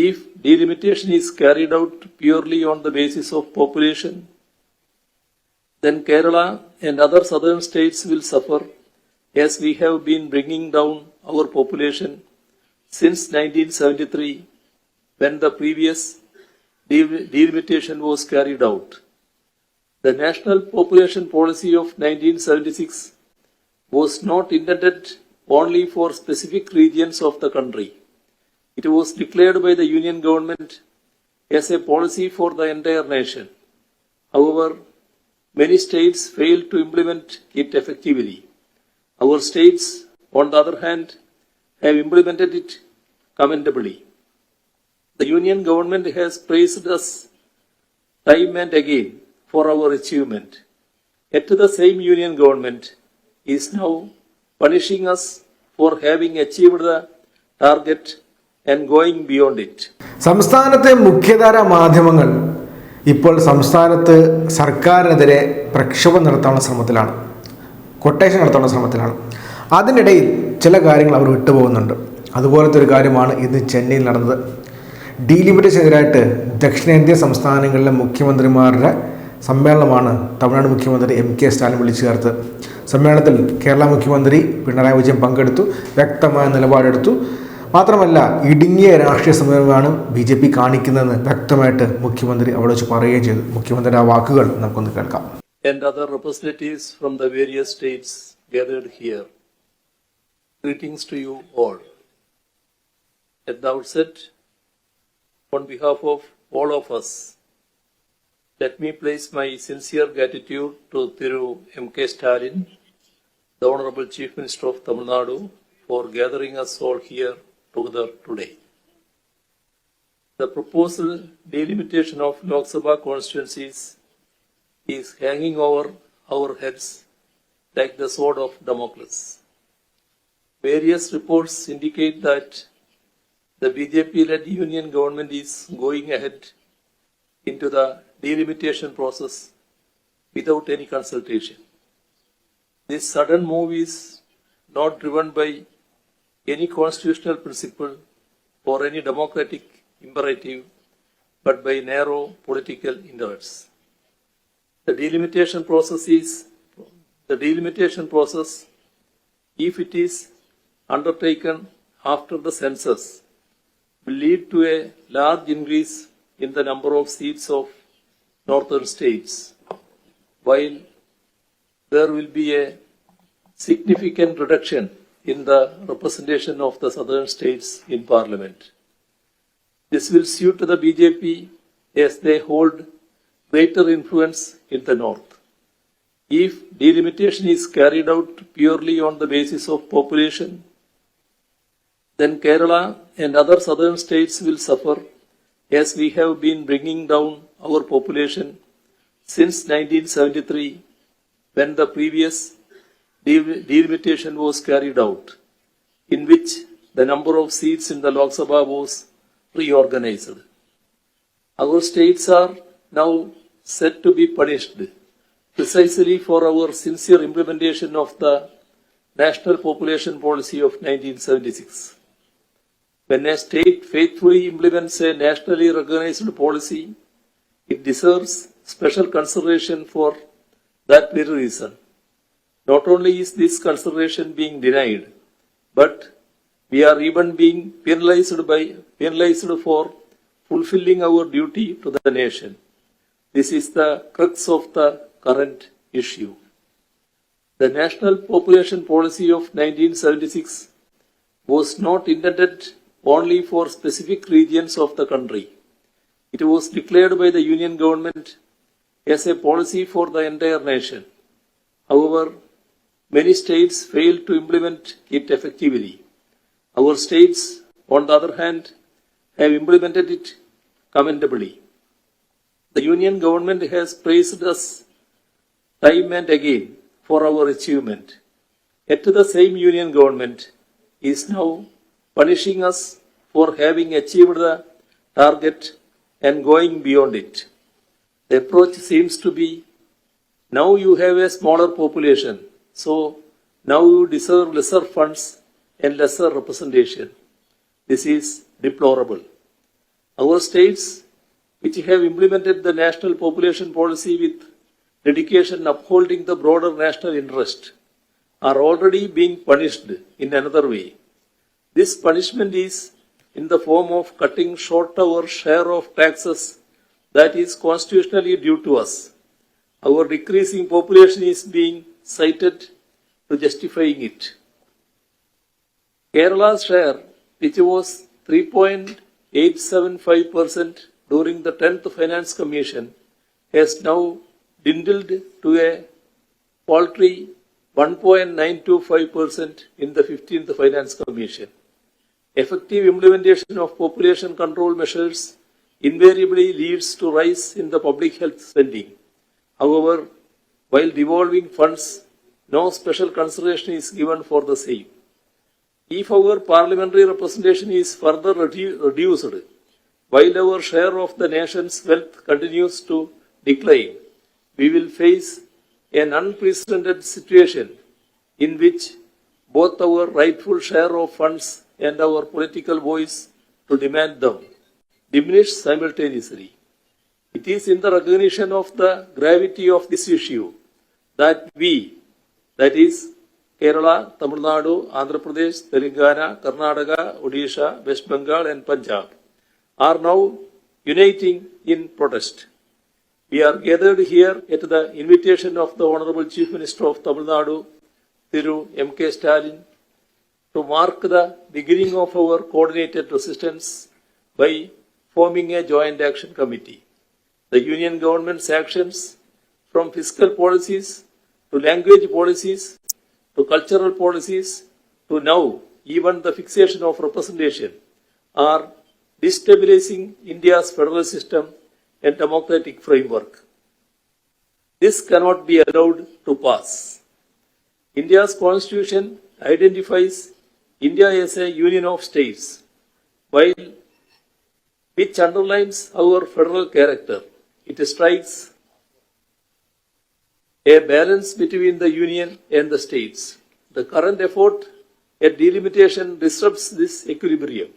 If delimitation is carried out purely on the basis of population, then Kerala and other southern states will suffer, as we have been bringing down our population since 1973, when the previous delimitation was carried out. The national population policy of 1976 was not intended only for specific regions of the country. It was declared by the Union government as a policy for the entire nation. However, many states failed to implement it effectively. Our states, on the other hand, have implemented it commendably. The Union government has praised us time and again for our achievement. Yet the same Union government is now punishing us for having achieved the target and going beyond it. സംസ്ഥാനത്തെ മുഖ്യധാരാ മാധ്യമങ്ങൾ ഇപ്പോൾ സംസ്ഥാനത്ത് സർക്കാരിനെതിരെ പ്രക്ഷോഭം നടത്താനുള്ള ശ്രമത്തിലാണ്, quotation നടത്താനുള്ള ശ്രമത്തിലാണ്. അതിനിടയിൽ ചില കാര്യങ്ങൾ അവർ വിട്ടുപോകുന്നുണ്ട്. അതുപോലത്തെ ഒരു കാര്യമാണ് ഇന്ന് ചെന്നൈയിൽ നടന്നത്. ഡീലിമിറ്റേഷനെതിരായിട്ട് ദക്ഷിണേന്ത്യൻ സംസ്ഥാനങ്ങളിലെ മുഖ്യമന്ത്രിമാരുടെ സമ്മേളനമാണ് തമിഴ്നാട് മുഖ്യമന്ത്രി കെ സ്റ്റാലിൻ വിളിച്ചു ചേർത്ത്. സമ്മേളനത്തിൽ കേരള മുഖ്യമന്ത്രി പിണറായി വിജയൻ പങ്കെടുത്തു, വ്യക്തമായ നിലപാടെടുത്തു. മാത്രമല്ല, ഇടുങ്ങിയ രാഷ്ട്രീയ സമീപനമാണ് BJP കാണിക്കുന്നതെന്ന് വ്യക്തമായിട്ട് മുഖ്യമന്ത്രി അവിടെ വെച്ച് പറയുകയും ചെയ്തു. മുഖ്യമന്ത്രിയുടെ ആ വാക്കുകൾ നമുക്കൊന്ന് കേൾക്കാം. And other representatives from the various states gathered here. Greetings to you all. At the outset, on behalf of all of us, let me place my sincere gratitude to Thiru K. Stalin, the Honorable Chief Minister of Tamil Nadu, for gathering us all here together today. The proposed delimitation of Lok Sabha constituencies is hanging over our heads like the sword of Damocles. Various reports indicate that the BJP-led union government is going ahead into the delimitation process without any consultation. This sudden move is not driven by any constitutional principle or any democratic imperative, but by narrow political interests. The delimitation process, if it is undertaken after the census, will lead to a large increase in the number of seats of northern states, while there will be a significant reduction in the representation of the southern states in parliament. This will suit the BJP as they hold greater influence in the north. If delimitation is carried out purely on the basis of population, then Kerala and other southern states will suffer, as we have been bringing down our population since 1973, when the previous delimitation was carried out, in which the number of seats in the Lok Sabha was reorganized. Our states are now set to be punished precisely for our sincere implementation of the National Population Policy of 1976. When a state faithfully implements a nationally recognized policy, it deserves special consideration for that very reason. Not only is this consideration being denied, but we are even being penalized for fulfilling our duty to the nation. This is the crux of the current issue. The National Population Policy of 1976 was not intended only for specific regions of the country. It was declared by the Union government as a policy for the entire nation. However, many states failed to implement it effectively. Our states, on the other hand, have implemented it commendably. The Union government has praised us time and again for our achievement. Yet the same Union government is now punishing us for having achieved the target and going beyond it. The approach seems to be, now you have a smaller population, so now you deserve lesser funds and lesser representation. This is deplorable. Our states, which have implemented the national population policy with dedication upholding the broader national interest, are already being punished in another way. This punishment is in the form of cutting short our share of taxes that is constitutionally due to us. Our decreasing population is being cited to justifying it. Kerala's share, which was 3.875% during the 10th Finance Commission, has now dwindled to a paltry 1.925% in the 15th Finance Commission. Effective implementation of population control measures invariably leads to rise in the public health spending. However, while devolving funds, no special consideration is given for the same. If our parliamentary representation is further reduced, while our share of the nation's wealth continues to decline, we will face an unprecedented situation in which both our rightful share of funds and our political voice to demand them diminish simultaneously. It is in the recognition of the gravity of this issue that we, that is, Kerala, Tamil Nadu, Andhra Pradesh, Telangana, Karnataka, Odisha, West Bengal, and Punjab, are now uniting in protest. We are gathered here at the invitation of the Honorable Chief Minister of Tamil Nadu, Thiru M.K. Stalin, to mark the beginning of our coordinated resistance by forming a joint action committee. The Union government's actions, from fiscal policies to language policies to cultural policies to now even the fixation of representation, are destabilizing India's federal system and democratic framework. This cannot be allowed to pass. India's constitution identifies India as a union of states, which underlines our federal character. It strikes a balance between the union and the states. The current effort at delimitation disrupts this equilibrium,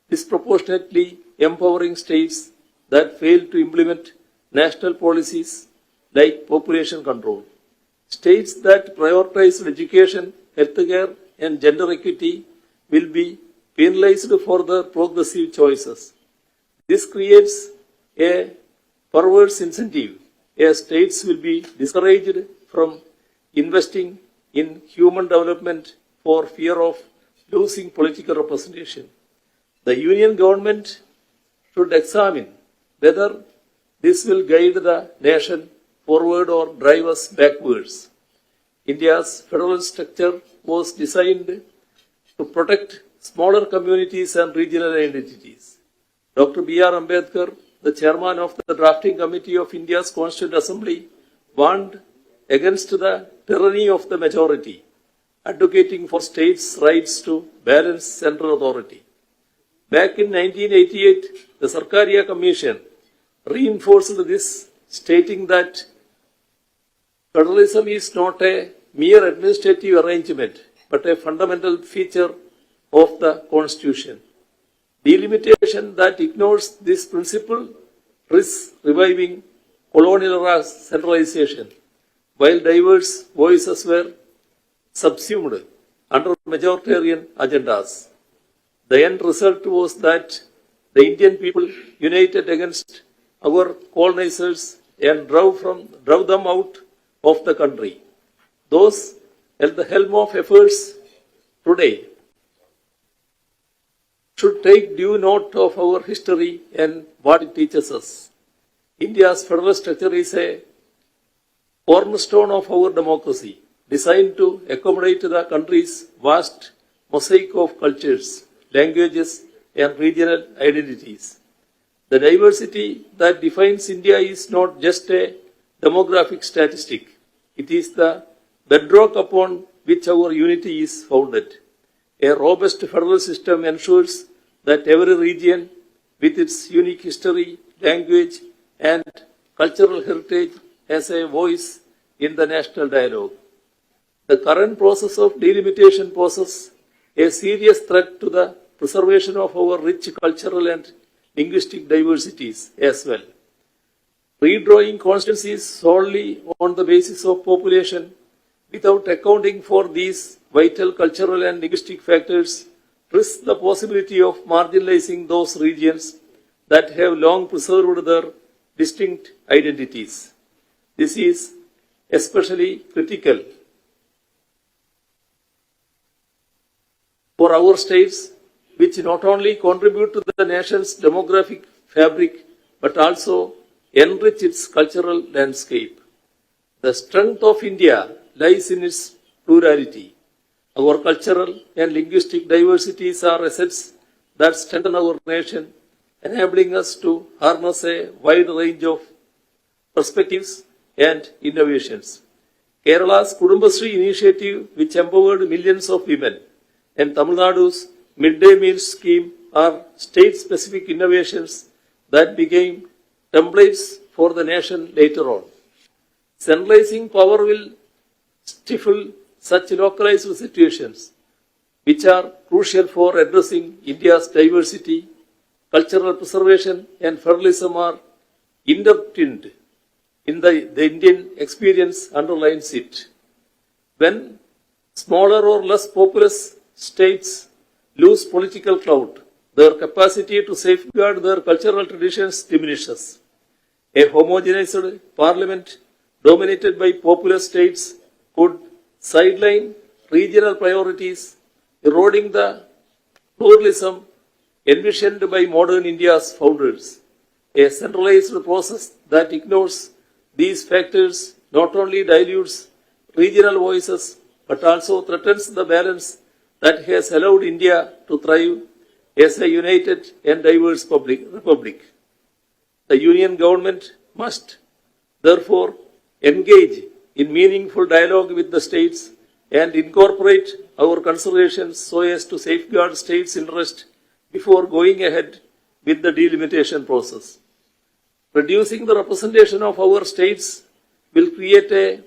disproportionately empowering states that fail to implement national policies like population control. States that prioritize education, healthcare, and gender equity will be penalized for their progressive choices. This creates a perverse incentive, as states will be discouraged from investing in human development for fear of losing political representation. The union government should examine whether this will guide the nation forward or drive us backwards. India's federal structure was designed to protect smaller communities and regional identities. Dr. B.R. Ambedkar, the chairman of the drafting committee of India's Constituent Assembly, warned against the tyranny of the majority, advocating for states' rights to balance central authority. Back in 1988, the Sarkaria Commission reinforced this, stating that federalism is not a mere administrative arrangement, but a fundamental feature of the Constitution. Delimitation that ignores this principle risks reviving colonial era centralization, while diverse voices were subsumed under majoritarian agendas. The end result was that the Indian people united against our colonizers and drove them out of the country. Those at the helm of efforts today should take due note of our history and what it teaches us. India's federal structure is a cornerstone of our democracy, designed to accommodate the country's vast mosaic of cultures, languages, and regional identities. The diversity that defines India is not just a demographic statistic. It is the bedrock upon which our unity is founded. A robust federal system ensures that every region, with its unique history, language, and cultural heritage, has a voice in the national dialogue. The current process of delimitation poses a serious threat to the preservation of our rich cultural and linguistic diversities as well. Redrawing constituencies solely on the basis of population without accounting for these vital cultural and linguistic factors risks the possibility of marginalizing those regions that have long preserved their distinct identities. This is especially critical for our states, which not only contribute to the nation's demographic fabric but also enrich its cultural landscape. The strength of India lies in its plurality. Our cultural and linguistic diversities are assets that strengthen our nation, enabling us to harness a wide range of perspectives and innovations. Kerala's Kudumbashree initiative, which empowered millions of women, and Tamil Nadu's midday meal scheme are state-specific innovations that became templates for the nation later on. Centralizing power will stifle such localized situations, which are crucial for addressing India's diversity. Cultural preservation and federalism are intertwined in the Indian experience underlines it. When smaller or less populous states lose political clout, their capacity to safeguard their cultural traditions diminishes. A homogenized parliament dominated by populous states could sideline regional priorities, eroding the pluralism envisioned by modern India's founders. A centralized process that ignores these factors not only dilutes regional voices but also threatens the balance that has allowed India to thrive as a united and diverse republic. The Union government must therefore engage in meaningful dialogue with the states and incorporate our considerations so as to safeguard states' interest before going ahead with the delimitation process. Reducing the representation of our states will create a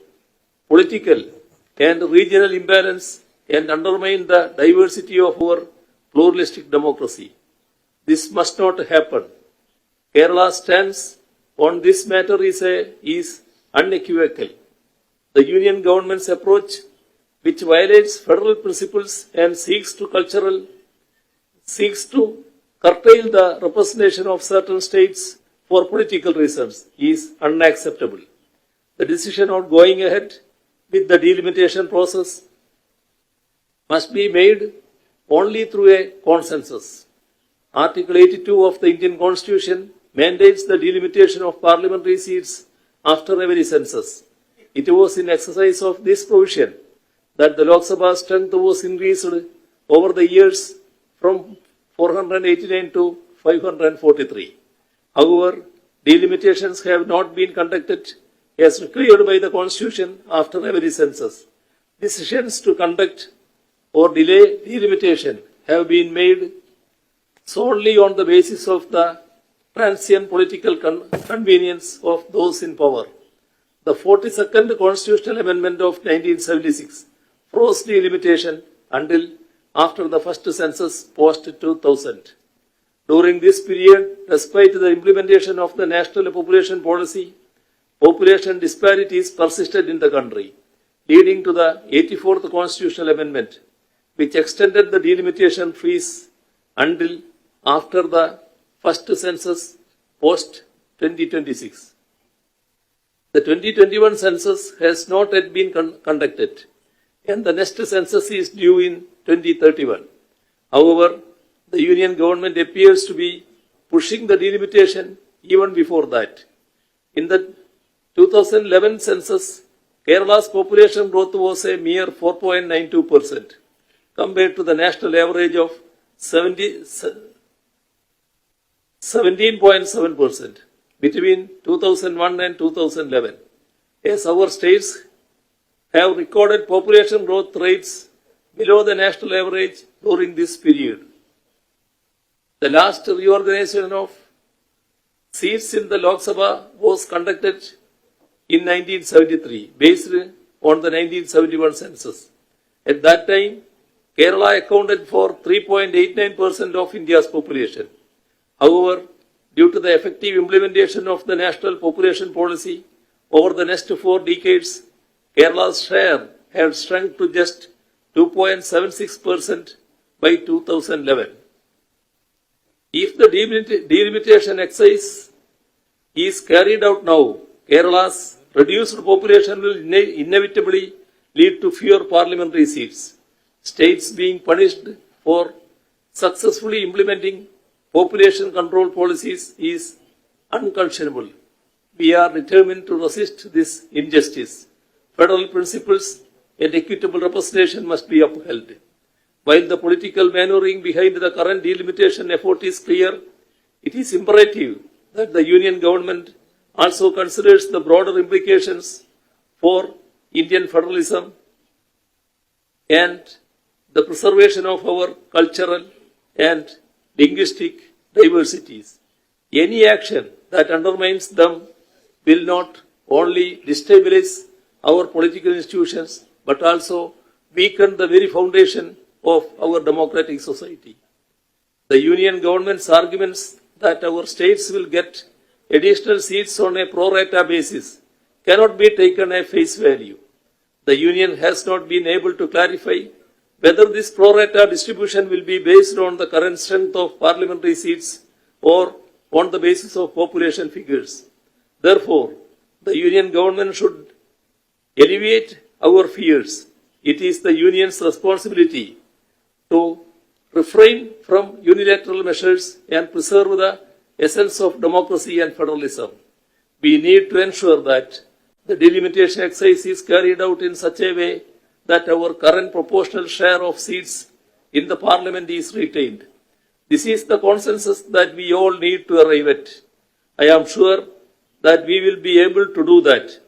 political and regional imbalance and undermine the diversity of our pluralistic democracy. This must not happen. Kerala's stance on this matter is unequivocal. The Union government's approach, which violates federal principles and seeks to curtail the representation of certain states for political reasons, is unacceptable. The decision on going ahead with the delimitation process must be made only through a consensus. Article 82 of the Indian Constitution mandates the delimitation of parliamentary seats after every census. It was in exercise of this provision that the Lok Sabha strength was increased over the years from 489 to 543. However, delimitations have not been conducted as required by the Constitution after every census. Decisions to conduct or delay delimitation have been made solely on the basis of the transient political convenience of those in power. The 42nd Constitutional Amendment of 1976 froze delimitation until after the first census post 2000. During this period, despite the implementation of the National Population Policy, population disparities persisted in the country, leading to the 84th Constitutional Amendment, which extended the delimitation freeze until after the first census post 2026. The 2021 census has not yet been conducted, and the next census is due in 2031. However, the Union government appears to be pushing the delimitation even before that. In the 2011 census, Kerala's population growth was a mere 4.92% compared to the national average of 17.7% between 2001 and 2011. As our states have recorded population growth rates below the national average during this period. The last reorganization of seats in the Lok Sabha was conducted in 1973 based on the 1971 census. At that time, Kerala accounted for 3.89% of India's population. However, Due to the effective implementation of the national population policy over the next 4 decades, Kerala's share had shrunk to just 2.76% by 2011. If the delimitation exercise is carried out now, Kerala's reduced population will inevitably lead to fewer parliamentary seats. States being punished for successfully implementing population control policies is unconscionable. We are determined to resist this injustice. Federal principles and equitable representation must be upheld. While the political maneuvering behind the current delimitation effort is clear, it is imperative that the Union government also considers the broader implications for Indian federalism and the preservation of our cultural and linguistic diversities. Any action that undermines them will not only destabilize our political institutions but also weaken the very foundation of our democratic society. The Union government's arguments that our states will get additional seats on a pro rata basis cannot be taken at face value. The Union has not been able to clarify whether this pro rata distribution will be based on the current strength of parliamentary seats or on the basis of population figures. Therefore, the Union government should alleviate our fears. It is the Union's responsibility to refrain from unilateral measures and preserve the essence of democracy and federalism. We need to ensure that the delimitation exercise is carried out in such a way that our current proportional share of seats in the parliament is retained. This is the consensus that we all need to arrive at. I am sure that we will be able to do that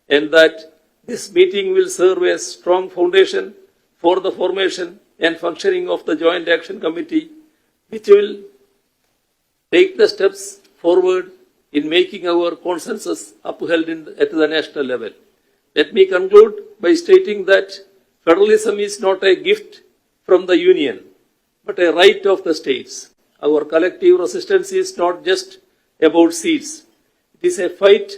and that this meeting will serve as a strong foundation for the formation and functioning of the Joint Action Committee, which will take the steps forward in making our consensus upheld at the national level. Let me conclude by stating that federalism is not a gift from the Union, but a right of the states. Our collective resistance is not just about seats. It is a fight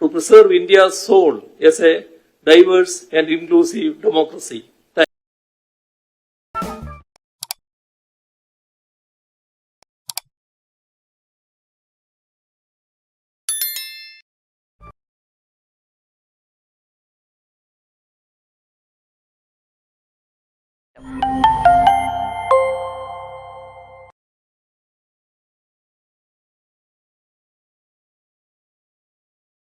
to preserve India's soul as a diverse and inclusive democracy. Thank you.